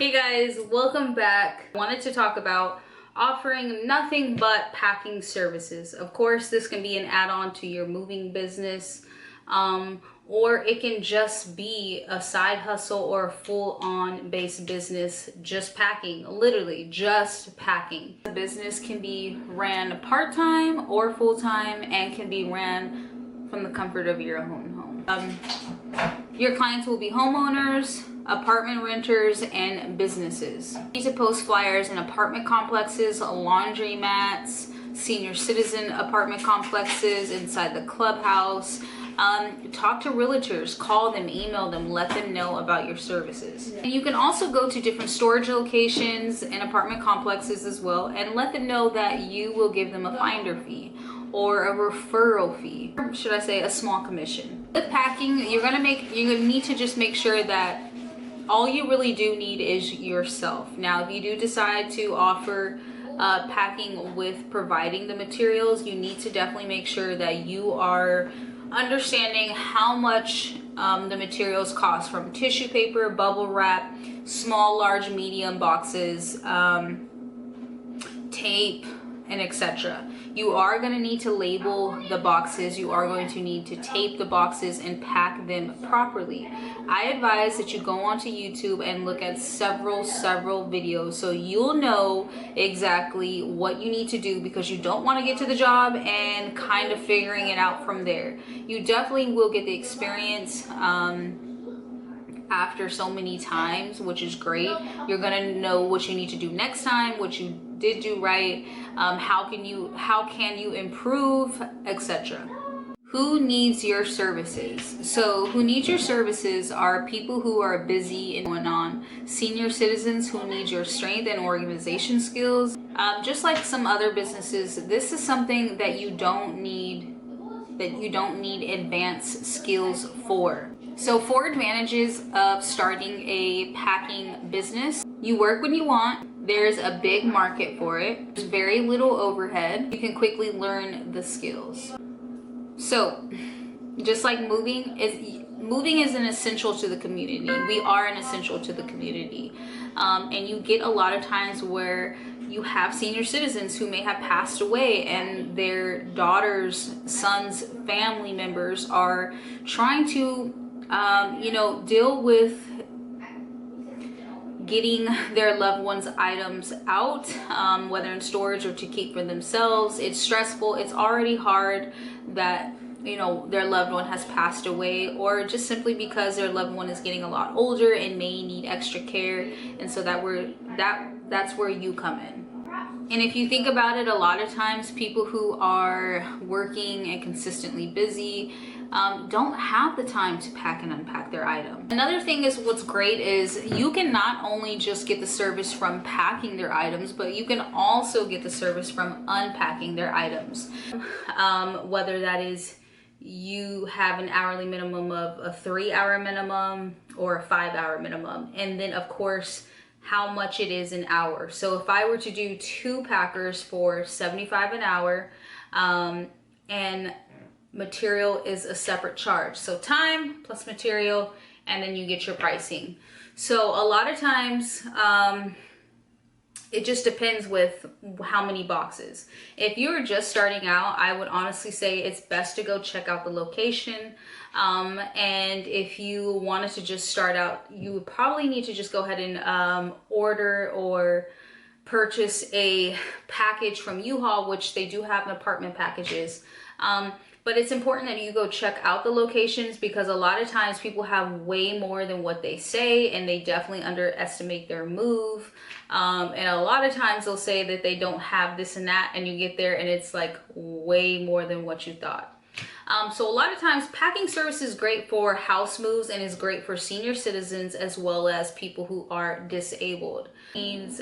Hey guys, welcome back. Wanted to talk about offering nothing but packing services. Of course, this can be an add-on to your moving business, or it can just be a side hustle or a full-on based business, just packing, literally just packing. The business can be ran part-time or full-time and can be ran from the comfort of your own home. Your clients will be homeowners, apartment renters, and businesses. You need to post flyers in apartment complexes, laundromats, senior citizen apartment complexes, inside the clubhouse. Talk to realtors, call them, email them, let them know about your services. And you can also go to different storage locations and apartment complexes as well and let them know that you will give them a finder fee or a referral fee, or should I say a small commission. With packing, you're gonna need to just make sure that all you really do need is yourself. Now, if you do decide to offer packing with providing the materials, you need to definitely make sure that you are understanding how much the materials cost, from tissue paper, bubble wrap, small, large, medium boxes, tape, and etc. You are going to need to label the boxes. You are going to need to tape the boxes and pack them properly. I advise that you go onto YouTube and look at several videos so you'll know exactly what you need to do, because you don't want to get to the job and kind of figuring it out from there. You definitely will get the experience after so many times, which is great. You're gonna know what you need to do next time, what you did do right, how can you improve, etc. Who needs your services? So who needs your services are people who are busy and going on, senior citizens who need your strength and organization skills. Just like some other businesses, this is something that you don't need advanced skills for. So 4 advantages of starting a packing business: you work when you want, there's a big market for it, there's very little overhead, you can quickly learn the skills. So just like moving is an essential to the community. We are an essential to the community, and you get a lot of times where you have senior citizens who may have passed away and their daughters, sons, family members are trying to deal with getting their loved ones' items out, whether in storage or to keep for themselves. It's stressful. It's already hard that their loved one has passed away, or just simply because their loved one is getting a lot older and may need extra care, and so that's where you come in. And if you think about it, a lot of times people who are working and consistently busy don't have the time to pack and unpack their item. Another thing is, what's great is you can not only just get the service from packing their items, but you can also get the service from unpacking their items. Whether that is you have an hourly minimum of a 3-hour minimum or a 5-hour minimum, and then of course how much it is an hour. So if I were to do 2 packers for $75 an hour, and material is a separate charge, so time plus material, and then you get your pricing. So a lot of times it just depends with how many boxes. If you're just starting out, I would honestly say it's best to go check out the location. And if you wanted to just start out, you would probably need to just go ahead and order or purchase a package from U-Haul, which they do have apartment packages. But it's important that you go check out the locations, because a lot of times people have way more than what they say, and they definitely underestimate their move. And a lot of times they'll say that they don't have this and that, and you get there and it's like way more than what you thought. So a lot of times packing service is great for house moves and is great for senior citizens as well as people who are disabled. Means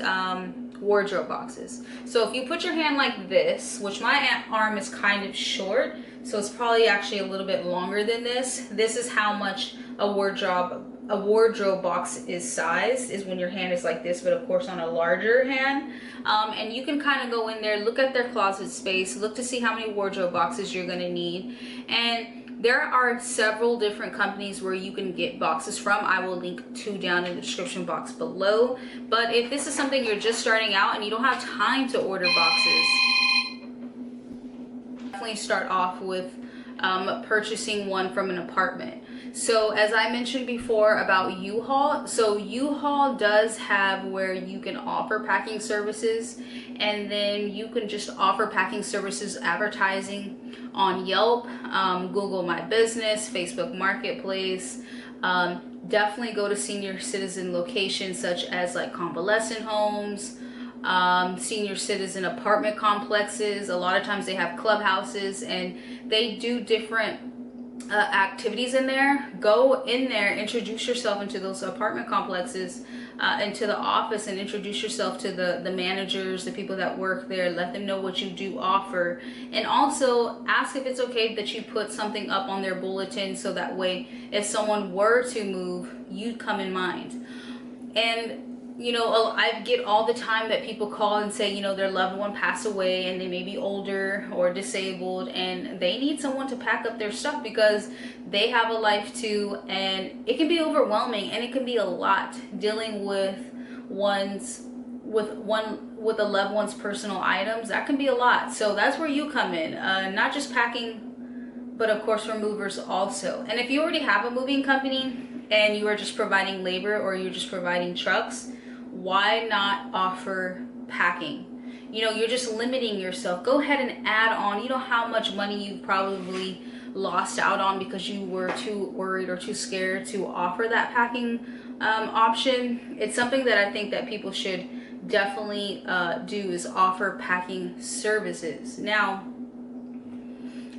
wardrobe boxes. So if you put your hand like this, which my arm is kind of short, so it's probably actually a little bit longer than this. This is how much a wardrobe box is sized, is when your hand is like this, but of course on a larger hand. And you can kind of go in there, look at their closet space, look to see how many wardrobe boxes you're going to need, and There are several different companies where you can get boxes from. I will link 2 down in the description box below. But if this is something you're just starting out and you don't have time to order boxes, definitely start off with purchasing one from an apartment. So as I mentioned before about U-Haul, so U-Haul does have where you can offer packing services, and then you can just offer packing services advertising on Yelp, Google My Business, Facebook Marketplace. Definitely go to senior citizen locations such as like convalescent homes, senior citizen apartment complexes. A lot of times they have clubhouses and they do different activities in there. Go in there, introduce yourself into those apartment complexes, into the office, and introduce yourself to the managers, the people that work there. Let them know what you do offer, and also ask if it's okay that you put something up on their bulletin, so that way if someone were to move, you come in mind. And you know, I get all the time that people call and say, you know, their loved one passed away and they may be older or disabled and they need someone to pack up their stuff because they have a life too, and it can be overwhelming and it can be a lot dealing with a loved one's personal items. That can be a lot. So that's where you come in, not just packing, but of course removers also. And if you already have a moving company and you are just providing labor or you're just providing trucks, why not offer packing? You know, you're just limiting yourself. Go ahead and add on. You know how much money you probably lost out on because you were too worried or too scared to offer that packing option. It's something that I think that people should definitely do, is offer packing services. Now,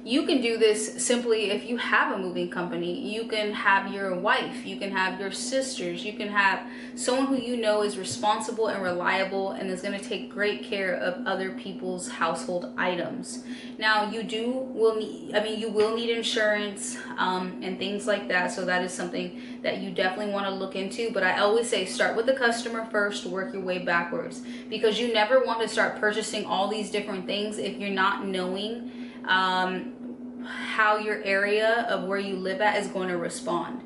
you can do this simply if you have a moving company. You can have your wife, you can have your sisters, you can have someone who you know is responsible and reliable and is going to take great care of other people's household items. Now, you will need insurance and things like that, so that is something that you definitely want to look into. But I always say start with the customer first, work your way backwards, because you never want to start purchasing all these different things if you're not knowing how your area of where you live at is going to respond.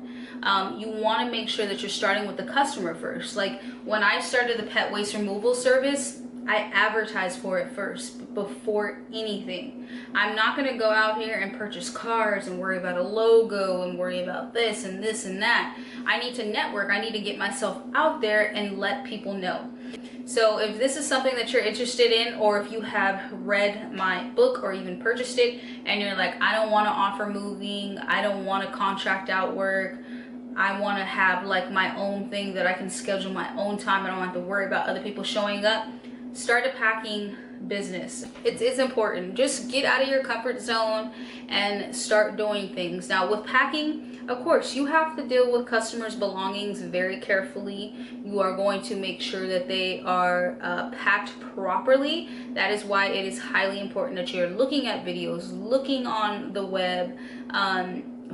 You want to make sure that you're starting with the customer first. Like when I started the pet waste removal service, I advertised for it first before anything. I'm not going to go out here and purchase cars and worry about a logo and worry about this and this and that. I need to network. I need to get myself out there and let people know. So if this is something that you're interested in, or if you have read my book or even purchased it and you're like, I don't want to offer moving, I don't want to contract out work, I want to have like my own thing that I can schedule my own time, I don't have to worry about other people showing up, start a packing business. It's important. Just get out of your comfort zone and start doing things. Now with packing, of course, you have to deal with customers' belongings very carefully. You are going to make sure that they are packed properly. That is why it is highly important that you're looking at videos, looking on the web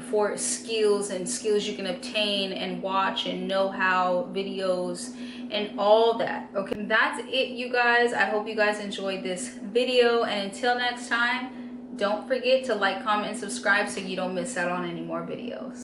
for skills you can obtain and watch and know-how videos and all that. Okay, that's it, you guys. I hope you guys enjoyed this video, and until next time, don't forget to like, comment, and subscribe so you don't miss out on any more videos.